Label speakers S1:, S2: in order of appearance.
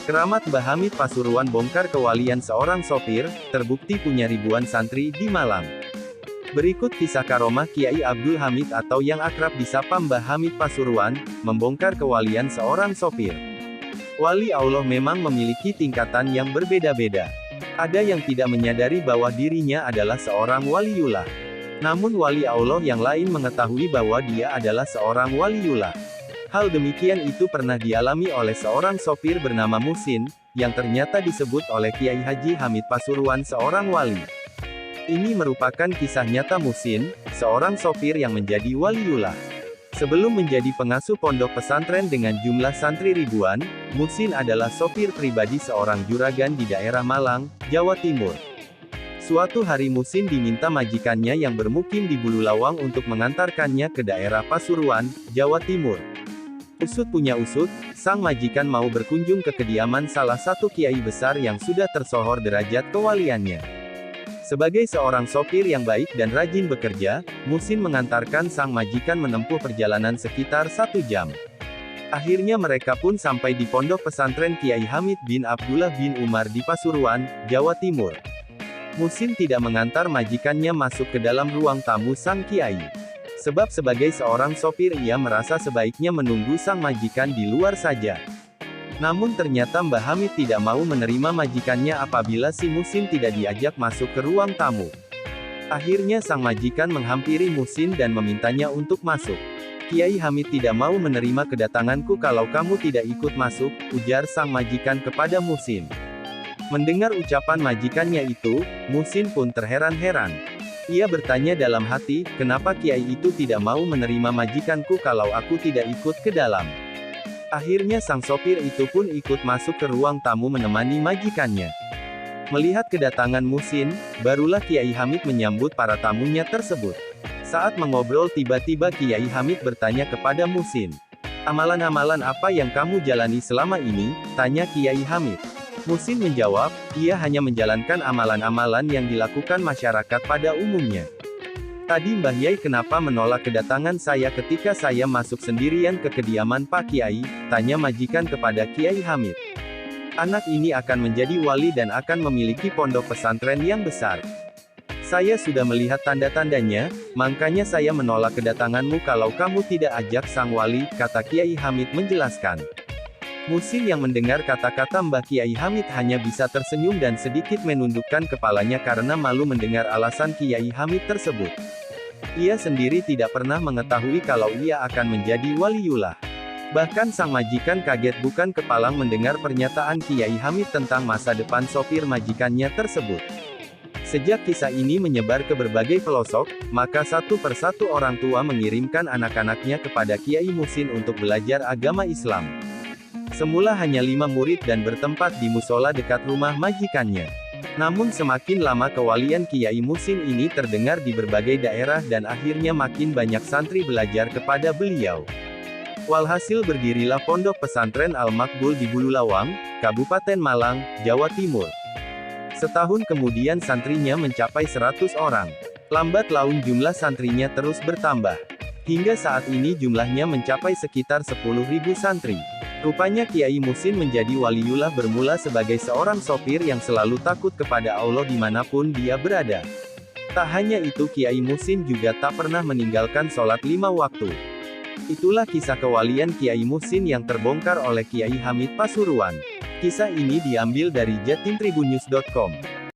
S1: Keramat Mbah Hamid Pasuruan bongkar kewalian seorang sopir, terbukti punya ribuan santri di Malang. Berikut kisah karomah Kiai Abdul Hamid atau yang akrab disapa Mbah Hamid Pasuruan, membongkar kewalian seorang sopir. Wali Allah memang memiliki tingkatan yang berbeda-beda. Ada yang tidak menyadari bahwa dirinya adalah seorang waliullah. Namun wali Allah yang lain mengetahui bahwa dia adalah seorang waliullah. Hal demikian itu pernah dialami oleh seorang sopir bernama Musin, yang ternyata disebut oleh Kiai Haji Hamid Pasuruan seorang wali. Ini merupakan kisah nyata Musin, seorang sopir yang menjadi waliullah. Sebelum menjadi pengasuh pondok pesantren dengan jumlah santri ribuan, Musin adalah sopir pribadi seorang juragan di daerah Malang, Jawa Timur. Suatu hari Musin diminta majikannya yang bermukim di Bululawang untuk mengantarkannya ke daerah Pasuruan, Jawa Timur. Usut punya usut, sang majikan mau berkunjung ke kediaman salah satu kiai besar yang sudah tersohor derajat kewaliannya. Sebagai seorang sopir yang baik dan rajin bekerja, Musin mengantarkan sang majikan menempuh perjalanan sekitar 1 jam. Akhirnya mereka pun sampai di pondok pesantren Kiai Hamid bin Abdullah bin Umar di Pasuruan, Jawa Timur. Musin tidak mengantar majikannya masuk ke dalam ruang tamu sang kiai. Sebab sebagai seorang sopir ia merasa sebaiknya menunggu sang majikan di luar saja. Namun ternyata Mbah Hamid tidak mau menerima majikannya apabila si Musin tidak diajak masuk ke ruang tamu. Akhirnya sang majikan menghampiri Musin dan memintanya untuk masuk. Kiai Hamid tidak mau menerima kedatanganku kalau kamu tidak ikut masuk, ujar sang majikan kepada Musin. Mendengar ucapan majikannya itu, Musin pun terheran-heran. Ia bertanya dalam hati, kenapa kiai itu tidak mau menerima majikanku kalau aku tidak ikut ke dalam. Akhirnya sang sopir itu pun ikut masuk ke ruang tamu menemani majikannya. Melihat kedatangan Musin, barulah Kiai Hamid menyambut para tamunya tersebut. Saat mengobrol tiba-tiba Kiai Hamid bertanya kepada Musin. Amalan-amalan apa yang kamu jalani selama ini? Tanya Kiai Hamid. Musin menjawab, ia hanya menjalankan amalan-amalan yang dilakukan masyarakat pada umumnya. Tadi Mbah Yai kenapa menolak kedatangan saya ketika saya masuk sendirian ke kediaman Pak Kiai? Tanya majikan kepada Kiai Hamid. Anak ini akan menjadi wali dan akan memiliki pondok pesantren yang besar. Saya sudah melihat tanda-tandanya, makanya saya menolak kedatanganmu kalau kamu tidak ajak sang wali, kata Kiai Hamid menjelaskan. Musin yang mendengar kata-kata Mbah Kiai Hamid hanya bisa tersenyum dan sedikit menundukkan kepalanya karena malu mendengar alasan Kiai Hamid tersebut. Ia sendiri tidak pernah mengetahui kalau ia akan menjadi waliullah. Bahkan sang majikan kaget bukan kepalang mendengar pernyataan Kiai Hamid tentang masa depan sopir majikannya tersebut. Sejak kisah ini menyebar ke berbagai pelosok, maka satu persatu orang tua mengirimkan anak-anaknya kepada Kiai Musin untuk belajar agama Islam. Semula hanya 5 murid dan bertempat di musola dekat rumah majikannya. Namun semakin lama kewalian Kiai Musin ini terdengar di berbagai daerah dan akhirnya makin banyak santri belajar kepada beliau. Walhasil berdirilah pondok pesantren Al-Makbul di Bululawang, Kabupaten Malang, Jawa Timur. Setahun kemudian santrinya mencapai 100 orang. Lambat laun jumlah santrinya terus bertambah. Hingga saat ini jumlahnya mencapai sekitar 10.000 santri. Rupanya Kiai Musin menjadi waliullah bermula sebagai seorang sopir yang selalu takut kepada Allah dimanapun dia berada. Tak hanya itu Kiai Musin juga tak pernah meninggalkan sholat 5 waktu. Itulah kisah kewalian Kiai Musin yang terbongkar oleh Kiai Hamid Pasuruan. Kisah ini diambil dari jatimtribunnews.com.